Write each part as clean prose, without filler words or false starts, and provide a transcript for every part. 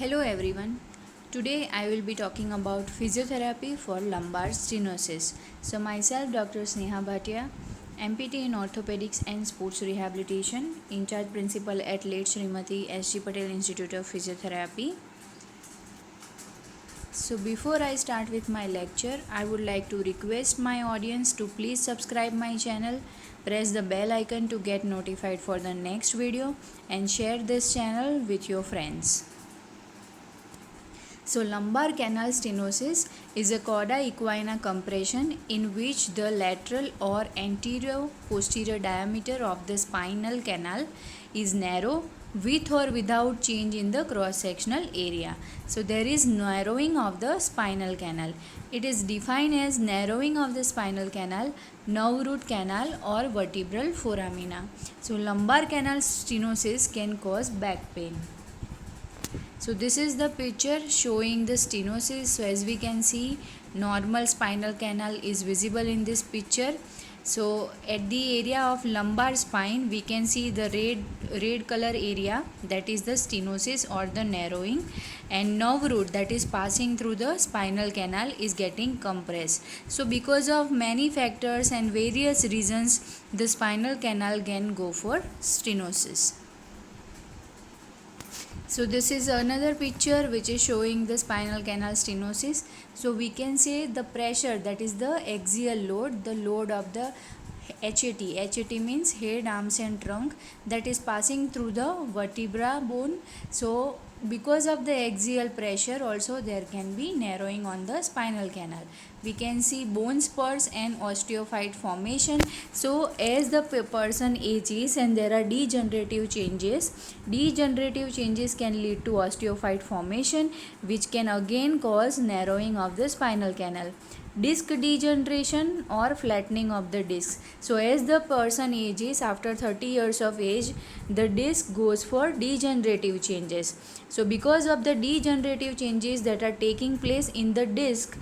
Hello everyone. Today I will be talking about physiotherapy for lumbar stenosis. So myself Dr. Sneha Bhatia, MPT in Orthopedics and Sports Rehabilitation, in charge principal at late Srimati S.G. Patel Institute of Physiotherapy. So before I start with my lecture, I would like to request my audience to please subscribe my channel, press the bell icon to get notified for the next video and share this channel with your friends. So lumbar canal stenosis is a cauda equina compression in which the lateral or anterior-posterior diameter of the spinal canal is narrow with or without change in the cross-sectional area. So there is narrowing of the spinal canal. It is defined as narrowing of the spinal canal, nerve root canal or vertebral foramina. So lumbar canal stenosis can cause back pain. So this is the picture showing the stenosis. So as we can see, normal spinal canal is visible in this picture. So at the area of lumbar spine, we can see the red color area, that is the stenosis or the narrowing, and nerve root that is passing through the spinal canal is getting compressed. So because of many factors and various reasons, the spinal canal can go for stenosis. So this is another picture which is showing the spinal canal stenosis. So we can say the pressure, that is the axial load, the load of the HAT. HAT means head, arms and trunk, that is passing through the vertebra bone. So because of the axial pressure also there can be narrowing on the spinal canal. We can see bone spurs and osteophyte formation. So as the person ages and there are degenerative changes can lead to osteophyte formation, which can again cause narrowing of the spinal canal. Disc degeneration or flattening of the disc. So as the person ages, after 30 years of age, the disc goes for degenerative changes. So because of the degenerative changes that are taking place in the disc,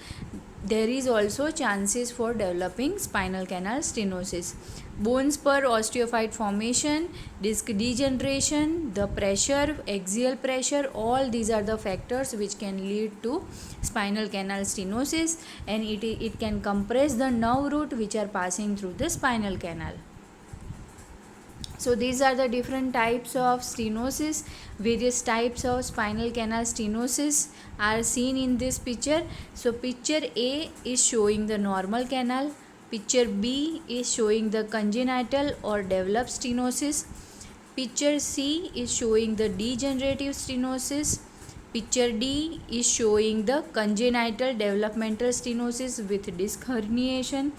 there is also chances for developing spinal canal stenosis. Bone spur osteophyte formation, disc degeneration, the pressure, axial pressure, all these are the factors which can lead to spinal canal stenosis, and it can compress the nerve root which are passing through the spinal canal. So these are the different types of stenosis. Various types of spinal canal stenosis are seen in this picture. So picture A is showing the normal canal. Picture B is showing the congenital or developed stenosis. Picture C is showing the degenerative stenosis. Picture D is showing the congenital developmental stenosis with disc herniation.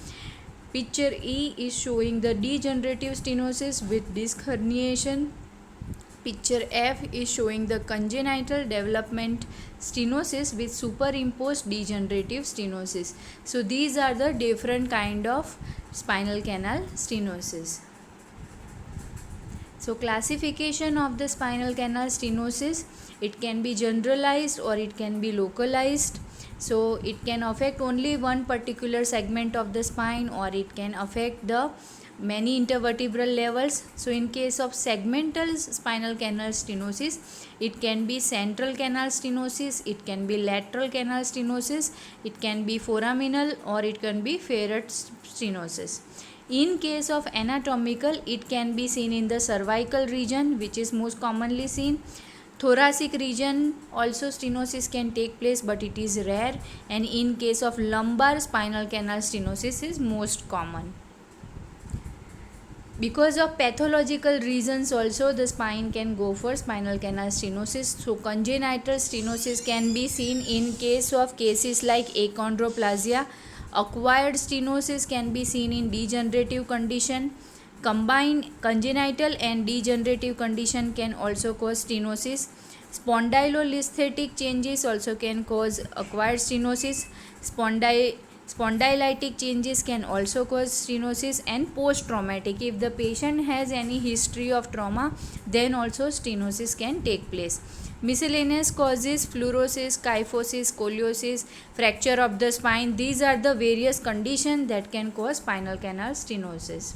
Picture E is showing the degenerative stenosis with disc herniation. Picture F is showing the congenital development stenosis with superimposed degenerative stenosis. So these are the different kind of spinal canal stenosis. So classification of the spinal canal stenosis, it can be generalized or it can be localized. So it can affect only one particular segment of the spine or it can affect the many intervertebral levels. So in case of segmental spinal canal stenosis, it can be central canal stenosis, it can be lateral canal stenosis, it can be foraminal or it can be Ferret stenosis. In case of anatomical, it can be seen in the cervical region, which is most commonly seen. Thoracic region also stenosis can take place, but it is rare, and in case of lumbar spinal canal stenosis is most common. Because of pathological reasons also the spine can go for spinal canal stenosis. So congenital stenosis can be seen in case of cases like achondroplasia. Acquired stenosis can be seen in degenerative condition. Combined congenital and degenerative condition can also cause stenosis. Spondylolisthetic changes also can cause acquired stenosis. Spondylitic changes can also cause stenosis, and post-traumatic. If the patient has any history of trauma, then also stenosis can take place. Miscellaneous causes: fluorosis, kyphosis, scoliosis, fracture of the spine. These are the various conditions that can cause spinal canal stenosis.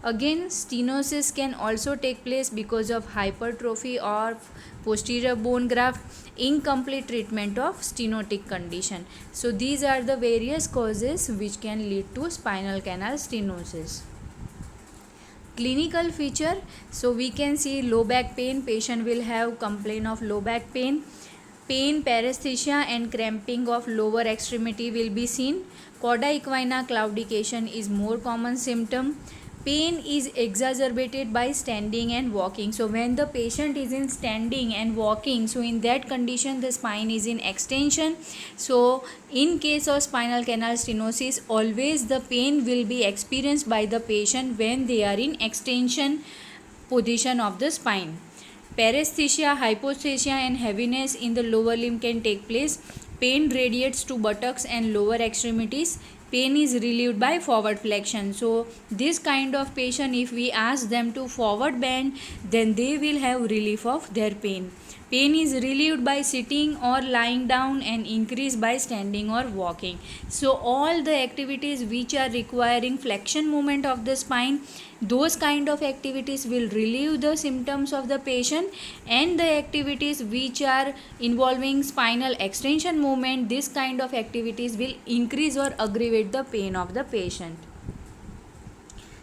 Again, stenosis can also take place because of hypertrophy or posterior bone graft, incomplete treatment of stenotic condition. So these are the various causes which can lead to spinal canal stenosis. Clinical feature, so we can see low back pain, patient will have complaint of low back pain, paresthesia and cramping of lower extremity will be seen. Cauda equina claudication is more common symptom. Pain is exacerbated by standing and walking. So when the patient is in standing and walking, so in that condition the spine is in extension. So in case of spinal canal stenosis, always the pain will be experienced by the patient when they are in extension position of the spine. Paresthesia, hypoesthesia and heaviness in the lower limb can take place. Pain radiates to buttocks and lower extremities. Pain is relieved by forward flexion. So this kind of patient, if we ask them to forward bend, then they will have relief of their pain. Pain is relieved by sitting or lying down and increased by standing or walking. So all the activities which are requiring flexion movement of the spine, those kind of activities will relieve the symptoms of the patient, and the activities which are involving spinal extension movement, this kind of activities will increase or aggravate the pain of the patient.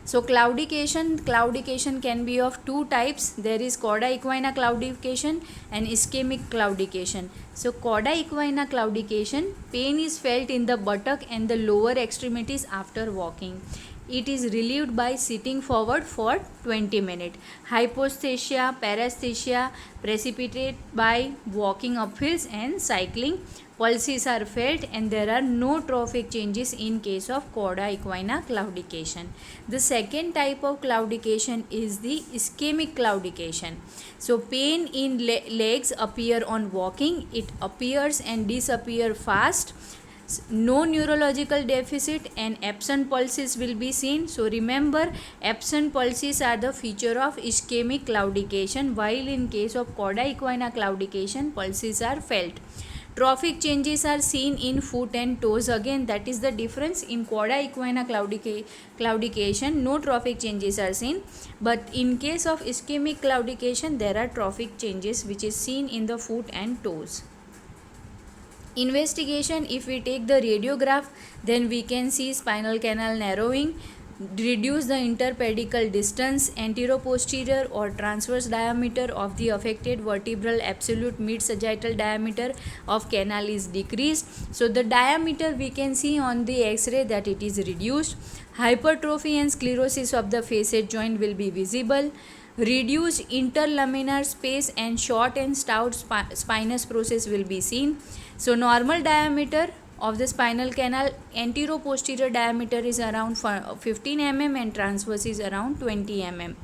So claudication can be of two types. There is cauda equina claudication and ischemic claudication. So cauda equina claudication, pain is felt in the buttock and the lower extremities after walking. It is relieved by sitting forward for 20 minutes. Hypoesthesia, paresthesia precipitate by walking uphills and cycling. Pulses are felt and there are no trophic changes in case of cauda equina claudication. The second type of claudication is the ischemic claudication. So pain in legs appear on walking. It appears and disappear fast. No neurological deficit and absent pulses will be seen. So remember, absent pulses are the feature of ischemic claudication, while in case of cauda equina claudication, pulses are felt. Trophic changes are seen in foot and toes. Again, that is the difference. In cauda equina claudication, no trophic changes are seen, but in case of ischemic claudication, there are trophic changes which is seen in the foot and toes. Investigation, if we take the radiograph, then we can see spinal canal narrowing, reduce the interpedicle distance, anteroposterior or transverse diameter of the affected vertebral absolute mid sagittal diameter of canal is decreased. So the diameter we can see on the x-ray that it is reduced. Hypertrophy and sclerosis of the facet joint will be visible. Reduced interlaminar space and short and stout spinous process will be seen. So normal diameter of the spinal canal, anteroposterior diameter is around 15 mm and transverse is around 20 mm.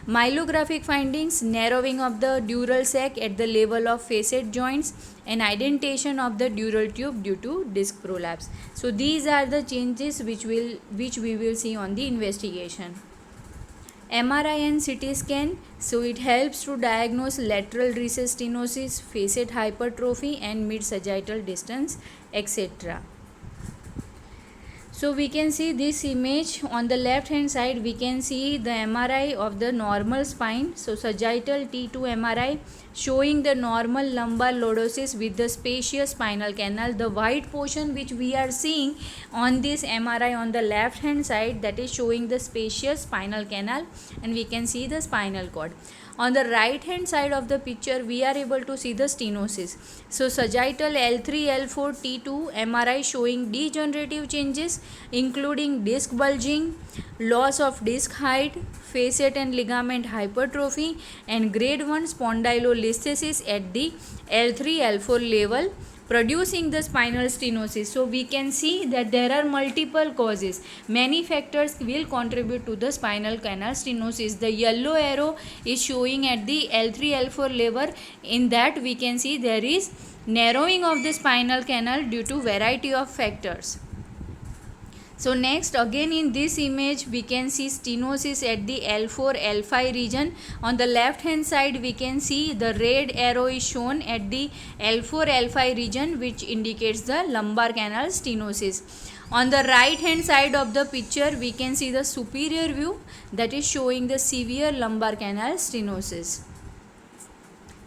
Myelographic findings, narrowing of the dural sac at the level of facet joints and indentation of the dural tube due to disc prolapse. So these are the changes which we will see on the investigation. MRI and CT scan, so it helps to diagnose lateral recess stenosis, facet hypertrophy and mid sagittal distance, etc. So we can see this image on the left hand side. We can see the MRI of the normal spine. So sagittal T2 MRI showing the normal lumbar lordosis with the spacious spinal canal. The white portion which we are seeing on this MRI on the left hand side, that is showing the spacious spinal canal, and we can see the spinal cord. On the right hand side of the picture, we are able to see the stenosis. So sagittal L3 L4 T2 MRI showing degenerative changes including disc bulging, loss of disc height, facet and ligament hypertrophy and grade 1 spondylolisthesis at the L3 L4 level, producing the spinal stenosis. So we can see that there are multiple causes. Many factors will contribute to the spinal canal stenosis. The yellow arrow is showing at the L3 L4 level. In that we can see there is narrowing of the spinal canal due to variety of factors. So next, again in this image we can see stenosis at the L4 L5 region. On the left hand side we can see the red arrow is shown at the L4 L5 region, which indicates the lumbar canal stenosis. On the right hand side of the picture we can see the superior view that is showing the severe lumbar canal stenosis.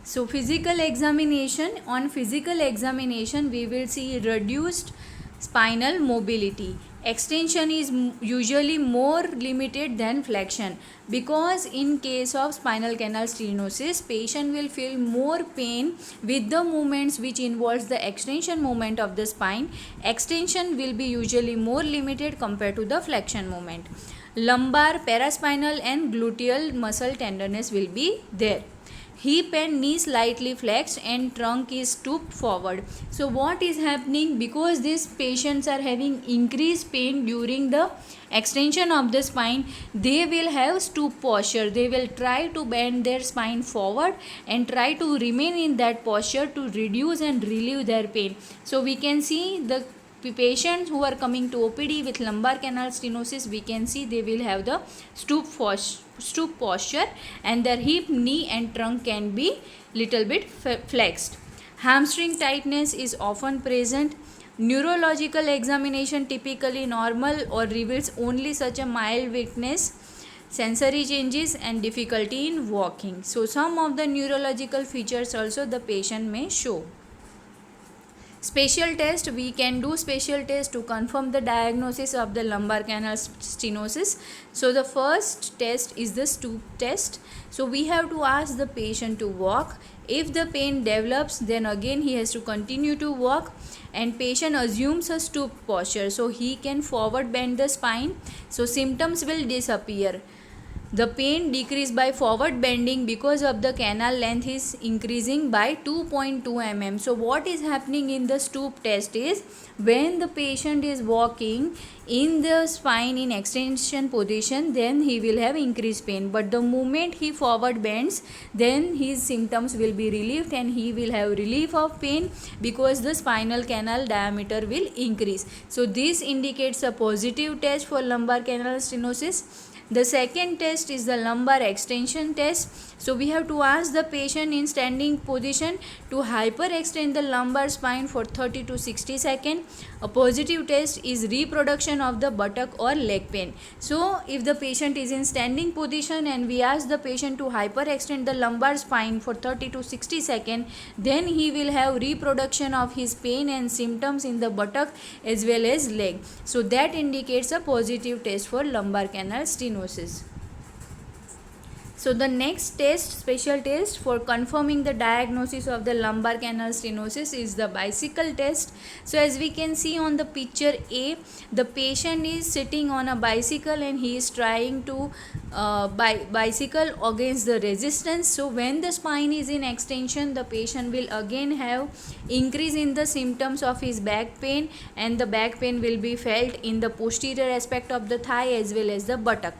So physical examination, on physical examination we will see reduced spinal mobility. Extension is usually more limited than flexion, because in case of spinal canal stenosis patient will feel more pain with the movements which involves the extension movement of the spine. Extension will be usually more limited compared to the flexion movement. Lumbar, paraspinal and gluteal muscle tenderness will be there. Hip and knee slightly flexed and trunk is stooped forward. So what is happening, because these patients are having increased pain during the extension of the spine, they will have stoop posture. They will try to bend their spine forward and try to remain in that posture to reduce and relieve their pain. So we can see the patients who are coming to OPD with lumbar canal stenosis, we can see they will have the stoop posture and their hip, knee and trunk can be little bit flexed. Hamstring tightness is often present. Neurological examination typically normal or reveals only such a mild weakness, sensory changes and difficulty in walking. So some of the neurological features also the patient may show. Special test, we can do special test to confirm the diagnosis of the lumbar canal stenosis. So the first test is the stoop test. So we have to ask the patient to walk. If the pain develops, then again he has to continue to walk and patient assumes a stoop posture, so he can forward bend the spine, so symptoms will disappear. The pain decreased by forward bending because of the canal length is increasing by 2.2 mm. So what is happening in the stoop test is, when the patient is walking in the spine in extension position, then he will have increased pain, but the moment he forward bends, then his symptoms will be relieved and he will have relief of pain because the spinal canal diameter will increase. So this indicates a positive test for lumbar canal stenosis. The second test is the lumbar extension test. So we have to ask the patient in standing position to hyperextend the lumbar spine for 30 to 60 seconds. A positive test is reproduction of the buttock or leg pain. So if the patient is in standing position and we ask the patient to hyperextend the lumbar spine for 30 to 60 seconds, then he will have reproduction of his pain and symptoms in the buttock as well as leg. So that indicates a positive test for lumbar canal stenosis. So the next test, special test for confirming the diagnosis of the lumbar canal stenosis is the bicycle test. So as we can see on the picture A, the patient is sitting on a bicycle and he is trying to bicycle against the resistance. So when the spine is in extension, the patient will again have increase in the symptoms of his back pain, and the back pain will be felt in the posterior aspect of the thigh as well as the buttock.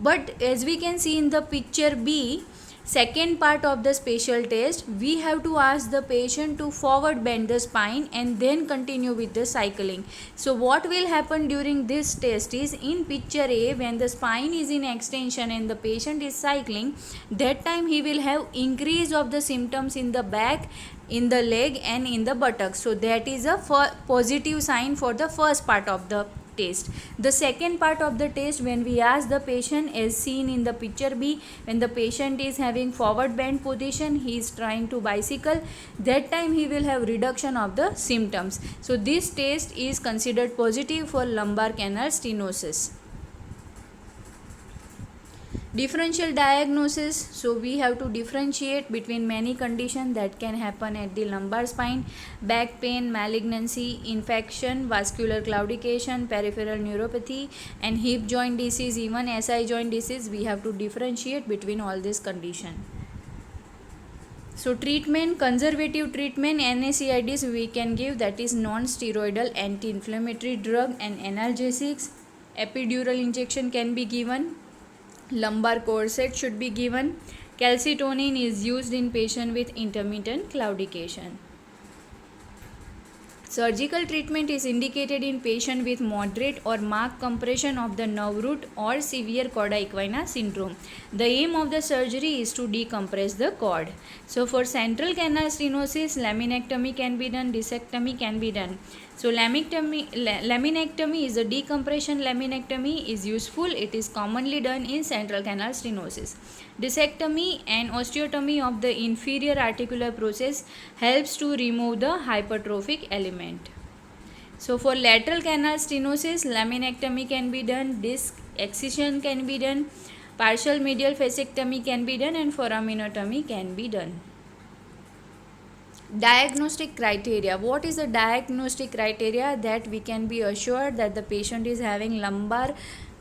But as we can see in the picture B, second part of the special test, we have to ask the patient to forward bend the spine and then continue with the cycling. So what will happen during this test is, in picture A, when the spine is in extension and the patient is cycling, that time he will have increase of the symptoms in the back, in the leg and in the buttocks. So that is a positive sign for the first part of the test. The second part of the test, when we ask the patient, as seen in the picture B, when the patient is having forward bend position, he is trying to bicycle, that time he will have reduction of the symptoms. So this test is considered positive for lumbar canal stenosis. Differential diagnosis. So we have to differentiate between many conditions that can happen at the lumbar spine: back pain, malignancy, infection, vascular claudication, peripheral neuropathy and hip joint disease, even SI joint disease. We have to differentiate between all these conditions. So treatment, conservative treatment, NSAIDs we can give, that is non-steroidal anti-inflammatory drug and analgesics. Epidural injection can be given. Lumbar corset should be given. Calcitonin is used in patient with intermittent claudication. Surgical treatment is indicated in patient with moderate or marked compression of the nerve root or severe chorda equina syndrome. The aim of the surgery is to decompress the cord. So for central canal stenosis, laminectomy can be done, discectomy can be done. So laminectomy is a decompression laminectomy is useful. It is commonly done in central canal stenosis. Discectomy and osteotomy of the inferior articular process helps to remove the hypertrophic element. So for lateral canal stenosis, laminectomy can be done, disc excision can be done, partial medial fascectomy can be done, and foraminotomy can be done. Diagnostic criteria. What is the diagnostic criteria that we can be assured that the patient is having lumbar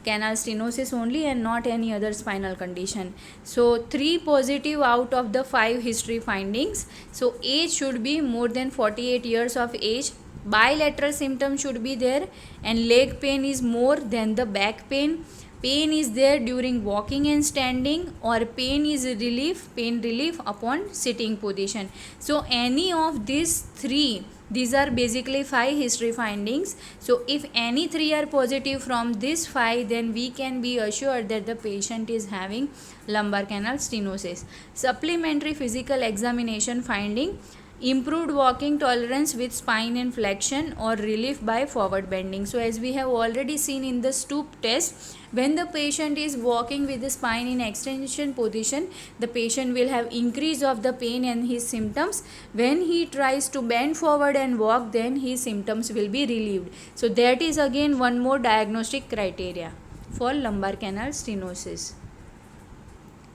canal stenosis only and not any other spinal condition? So 3 positive out of the 5 history findings. So age should be more than 48 years of age. Bilateral symptoms should be there, and leg pain is more than the back pain. Pain is there during walking and standing, or pain relief upon sitting position. So any of these 3, these are basically 5 history findings. So if any 3 are positive from this 5, then we can be assured that the patient is having lumbar canal stenosis. Supplementary physical examination finding: improved walking tolerance with spine and flexion or relief by forward bending. So as we have already seen in the stoop test, when the patient is walking with the spine in extension position, the patient will have increase of the pain and his symptoms. When he tries to bend forward and walk, then his symptoms will be relieved. So that is again one more diagnostic criteria for lumbar canal stenosis.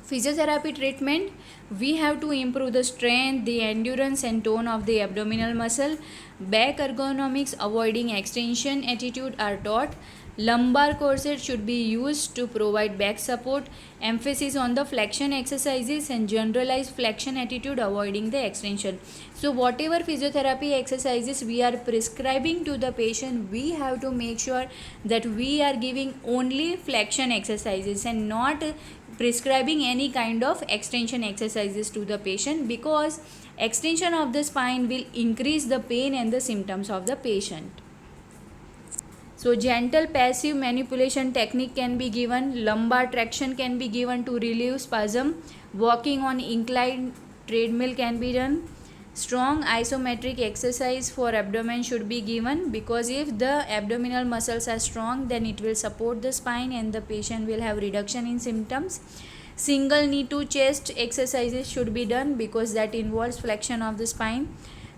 Physiotherapy treatment: we have to improve the strength, the endurance and tone of the abdominal muscle. Back ergonomics, avoiding extension attitude are taught. Lumbar corset should be used to provide back support. Emphasis on the flexion exercises and generalized flexion attitude, avoiding the extension. So whatever physiotherapy exercises we are prescribing to the patient, we have to make sure that we are giving only flexion exercises and not prescribing any kind of extension exercises to the patient, because extension of the spine will increase the pain and the symptoms of the patient. So gentle passive manipulation technique can be given. Lumbar traction can be given to relieve spasm. Walking on inclined treadmill can be done. Strong isometric exercise for abdomen should be given, because if the abdominal muscles are strong, then it will support the spine and the patient will have reduction in symptoms. Single knee to chest exercises should be done, because that involves flexion of the spine.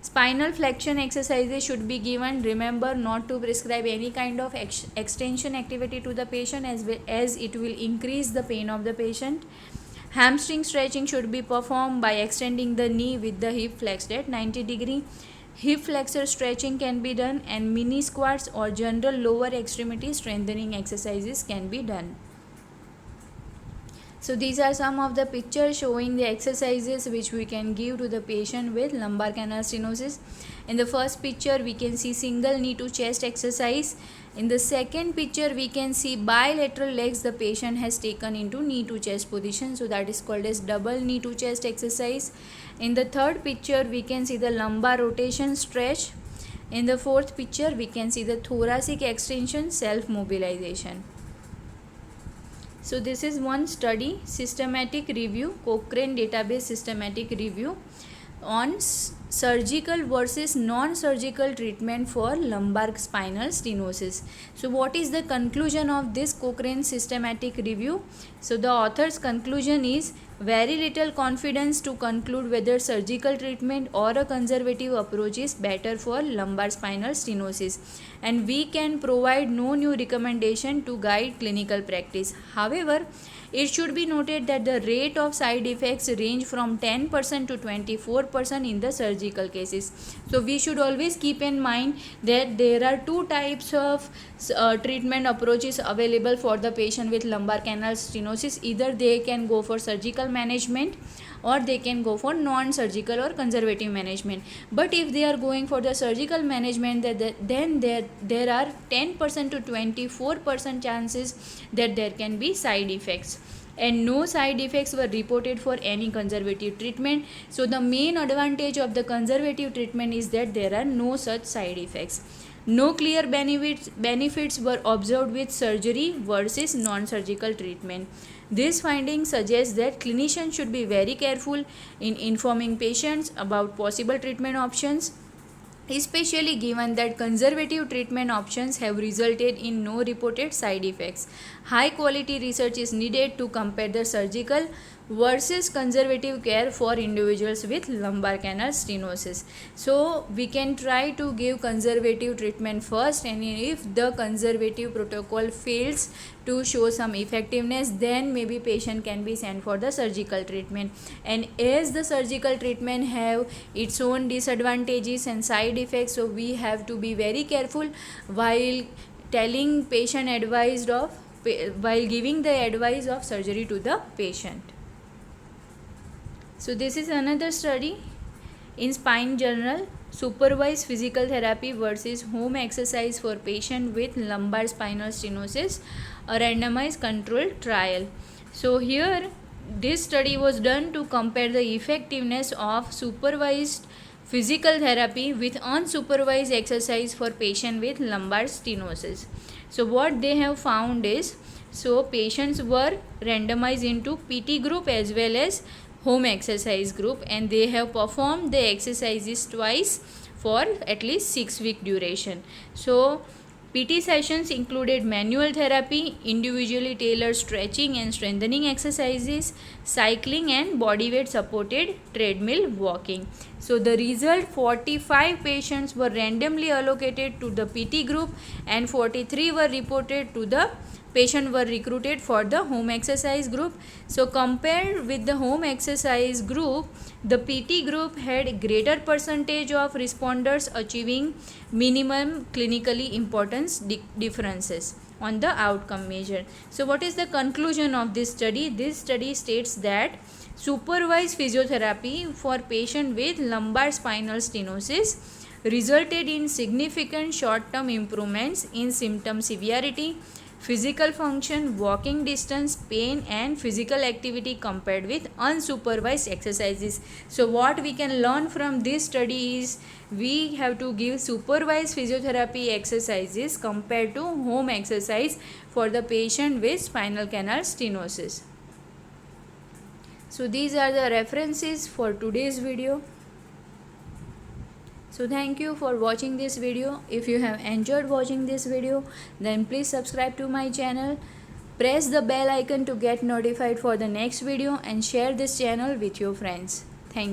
Spinal flexion exercises should be given. Remember not to prescribe any kind of extension activity to the patient, as it will increase the pain of the patient. Hamstring stretching should be performed by extending the knee with the hip flexed at 90 degree. Hip flexor stretching can be done, and mini squats or general lower extremity strengthening exercises can be done. So these are some of the pictures showing the exercises which we can give to the patient with lumbar canal stenosis. In the first picture we can see single knee to chest exercise. In the second picture we can see bilateral legs the patient has taken into knee to chest position, so that is called as double knee to chest exercise. In the third picture we can see the lumbar rotation stretch. In the fourth picture we can see the thoracic extension self mobilization. So this is one study, systematic review, Cochrane database systematic review on surgical versus non-surgical treatment for lumbar spinal stenosis. So what is the conclusion of this Cochrane systematic review? So the author's conclusion is very little confidence to conclude whether surgical treatment or a conservative approach is better for lumbar spinal stenosis, and we can provide no new recommendation to guide clinical practice. However, it should be noted that the rate of side effects range from 10% to 24% in the surgical cases. So we should always keep in mind that there are two types of treatment approaches available for the patient with lumbar canal stenosis. Either they can go for surgical management or they can go for non-surgical or conservative management. But if they are going for the surgical management, then there are 10% to 24% chances that there can be side effects. and no side effects were reported for any conservative treatment. So the main advantage of the conservative treatment is that there are no such side effects. No clear benefits were observed with surgery versus non-surgical treatment. This finding suggests that clinicians should be very careful in informing patients about possible treatment options, especially given that conservative treatment options have resulted in no reported side effects. High quality research is needed to compare the surgical versus conservative care for individuals with lumbar canal stenosis. So we can try to give conservative treatment first, and if the conservative protocol fails to show some effectiveness, then maybe patient can be sent for the surgical treatment. And as the surgical treatment have its own disadvantages and side effects, so we have to be very careful while telling patient advised of while giving the advice of surgery to the patient. So this is another study in Spine Journal, supervised physical therapy versus home exercise for patient with lumbar spinal stenosis, a randomized controlled trial. So here this study was done to compare the effectiveness of supervised physical therapy with unsupervised exercise for patient with lumbar stenosis. So what they have found is, so patients were randomized into PT group as well as home exercise group, and they have performed the exercises twice for at least 6-week duration. So PT sessions included manual therapy, individually tailored stretching and strengthening exercises, cycling and bodyweight supported treadmill walking. So the result, 45 patients were randomly allocated to the PT group and 43 were reported to the patient were recruited for the home exercise group. So compared with the home exercise group, the PT group had greater percentage of responders achieving minimum clinically important differences on the outcome measure. So what is the conclusion of this study? This study states that supervised physiotherapy for patient with lumbar spinal stenosis resulted in significant short-term improvements in symptom severity, physical function, walking distance, pain and physical activity compared with unsupervised exercises. So what we can learn from this study is we have to give supervised physiotherapy exercises compared to home exercise for the patient with spinal canal stenosis. So these are the references for today's video. So thank you for watching this video. If you have enjoyed watching this video, then please subscribe to my channel. Press the bell icon to get notified for the next video and share this channel with your friends.